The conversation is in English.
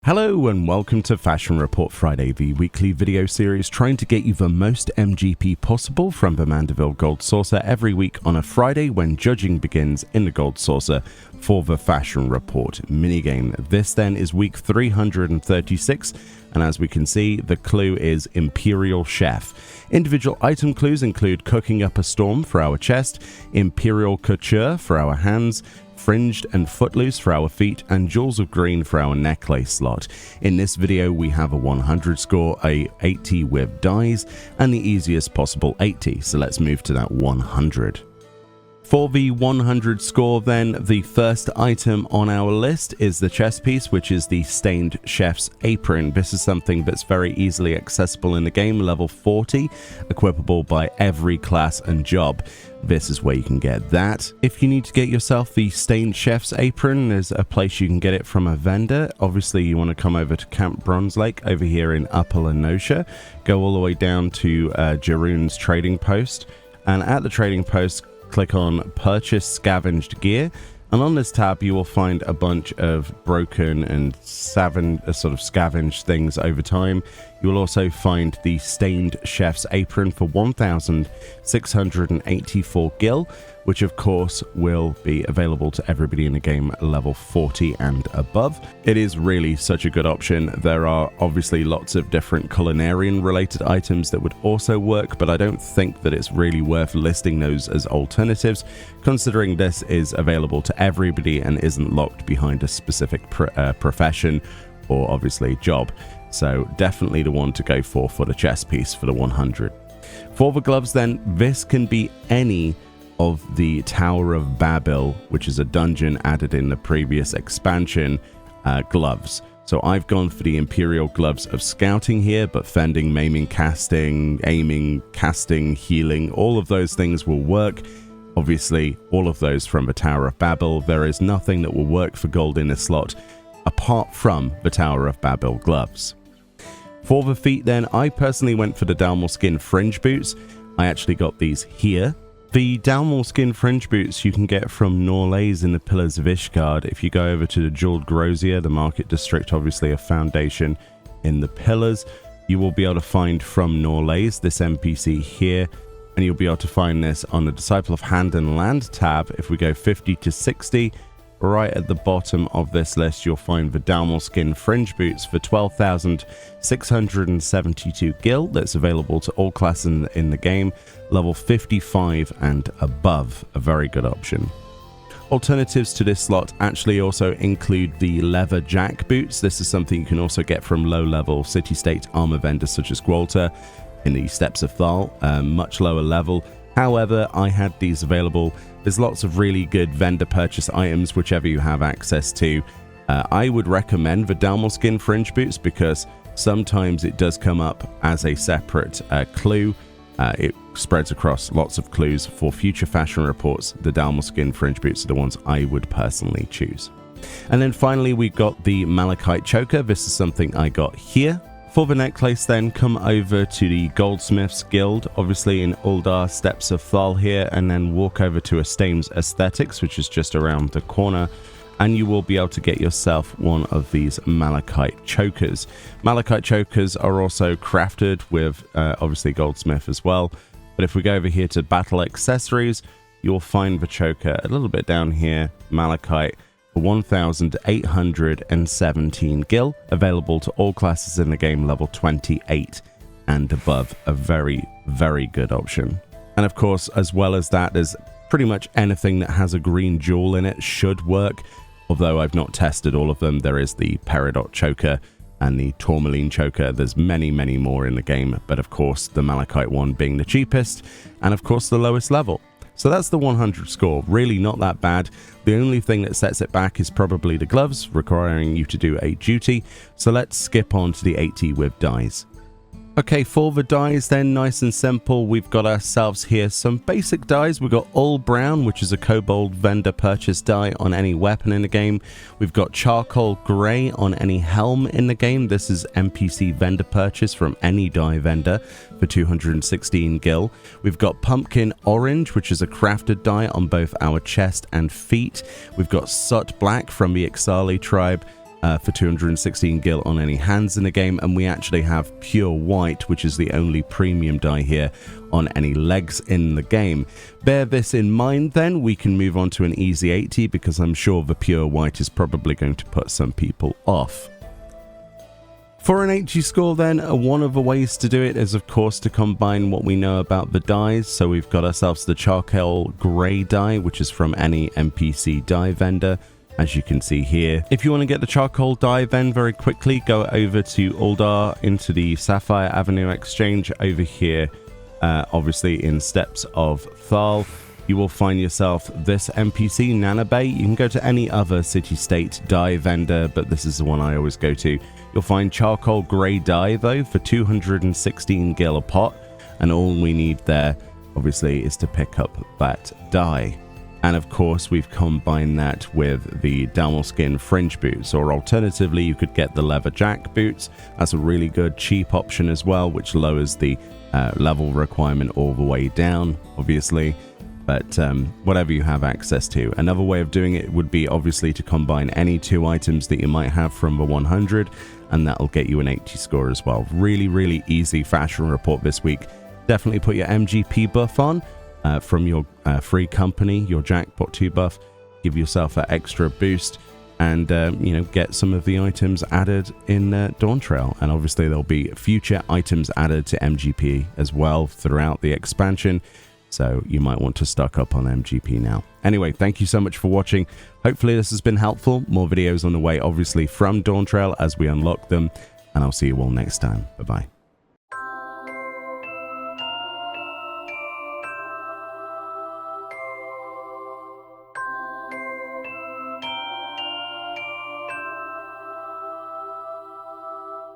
Hello and welcome to Fashion Report Friday, the weekly video series trying to get you the most MGP possible from the Mandeville Gold Saucer every week on a Friday when judging begins in the Gold Saucer for the Fashion Report minigame. This then is week 336, and as we can see, the clue is Imperial Chef. Individual item clues include Cooking Up a Storm for our chest, Imperial Couture for our hands, Fringed and Footloose for our feet, and Jewels of Green for our necklace slot. In this video we have a 100 score, a 80 with dies, and the easiest possible 80, so let's move to that 100. For the 100 score then, the first item on our list is the chest piece, which is the Stained Chef's Apron. This is something that's very easily accessible in the game, level 40, equipable by every class and job. This is where you can get that. If you need to get yourself the Stained Chef's Apron, there's a place you can get it from a vendor. Obviously, you want to come over to Camp Bronze Lake over here in Upper Lenosha, go all the way down to Jaroon's trading post, and at the trading post, click on Purchase Scavenged Gear, and on this tab you will find a bunch of broken and sort of scavenged things over time. You will also find the Stained Chef's Apron for 1,684 gil, which of course will be available to everybody in the game level 40 and above. It is really such a good option. There are obviously lots of different culinarian related items that would also work, but I don't think that it's really worth listing those as alternatives, considering this is available to everybody and isn't locked behind a specific profession or obviously job. So definitely the one to go for the chest piece for the 100. For the gloves then, this can be any of the Tower of Babel, which is a dungeon added in the previous expansion, gloves. So I've gone for the Imperial gloves of scouting here, but fending, maiming, casting, aiming, casting, healing, all of those things will work. Obviously, all of those from the Tower of Babel. There is nothing that will work for gold in this slot apart from the Tower of Babel gloves. For the feet then, I personally went for the Dalmor Fringe boots. I actually got these here. The Dalmor Fringe boots you can get from Norlays in the Pillars of Ishgard. If you go over to the Jeweled Grosier, the market district, obviously a foundation in the Pillars, you will be able to find from Norlays this NPC here, and you'll be able to find this on the Disciple of Hand and Land tab. If we go 50 to 60, right at the bottom of this list, you'll find the Dalmor Fringe boots for 12,672 gil. That's available to all classes in the game, level 55 and above. A very good option. Alternatives to this slot actually also include the leather jack boots. This is something you can also get from low-level city-state armor vendors such as Gwalter in the Steppes of Thal, much lower level. However, I had these available. There's lots of really good vendor purchase items, whichever you have access to. I would recommend the Dalmor Fringe boots because sometimes it does come up as a separate clue. It spreads across lots of clues. For future fashion reports, the Dalmor Fringe boots are the ones I would personally choose. And then finally, we've got the Malachite Choker. This is something I got here. For the necklace then, come over to the Goldsmiths Guild, obviously in Uldar Steppes of Thal here, and then walk over to Estame's Aesthetics, which is just around the corner, and you will be able to get yourself one of these Malachite Chokers. Malachite Chokers are also crafted with obviously Goldsmith as well, but if we go over here to Battle Accessories, you'll find the choker a little bit down here, Malachite, for 1,817 gil, available to all classes in the game level 28 and above. A very, very good option. And of course, as well as that, there's pretty much anything that has a green jewel in it should work. Although I've not tested all of them, there is the Peridot Choker and the Tourmaline Choker. There's many, many more in the game, but of course the Malachite one being the cheapest and of course the lowest level. So that's the 100 score, really not that bad. The only thing that sets it back is probably the gloves, requiring you to do a duty. So let's skip on to the 80 with dies. Okay, for the dies then, nice and simple, we've got ourselves here some basic dies. We've got All Brown, which is a Kobold vendor purchase die on any weapon in the game. We've got Charcoal Grey on any helm in the game. This is NPC vendor purchase from any die vendor for 216 gil. We've got Pumpkin Orange, which is a crafted die on both our chest and feet. We've got Sut Black from the Ixali tribe. for 216 gil on any hands in the game, and we actually have pure white, which is the only premium dye here, on any legs in the game. Bear this in mind then, we can move on to an easy 80 because I'm sure the pure white is probably going to put some people off. For an 80 score then, one of the ways to do it is of course to combine what we know about the dyes. So we've got ourselves the charcoal grey dye, which is from any NPC dye vendor, as you can see here. If you want to get the charcoal dye then very quickly, go over to Uldar into the Sapphire Avenue exchange over here, obviously in Steps of Thal. You will find yourself this NPC, Nanabay. You can go to any other city-state dye vendor, but this is the one I always go to. You'll find charcoal grey dye though for 216 gil a pot, and all we need there obviously is to pick up that dye. And of course we've combined that with the Damel Skin fringe boots, or alternatively you could get the leather jack boots. That's a really good cheap option as well, which lowers the level requirement all the way down obviously. But whatever you have access to. Another way of doing it would be obviously to combine any two items that you might have from the 100, and that'll get you an 80 score as well. Really easy fashion report this week. Definitely put your MGP buff on from your free company, your Jackpot 2 buff. Give yourself an extra boost, and you know, get some of the items added in Dawntrail. And obviously there'll be future items added to MGP as well throughout the expansion. So you might want to stock up on MGP now. Anyway, thank you so much for watching. Hopefully this has been helpful. More videos on the way, obviously, from Dawntrail as we unlock them. And I'll see you all next time. Bye-bye.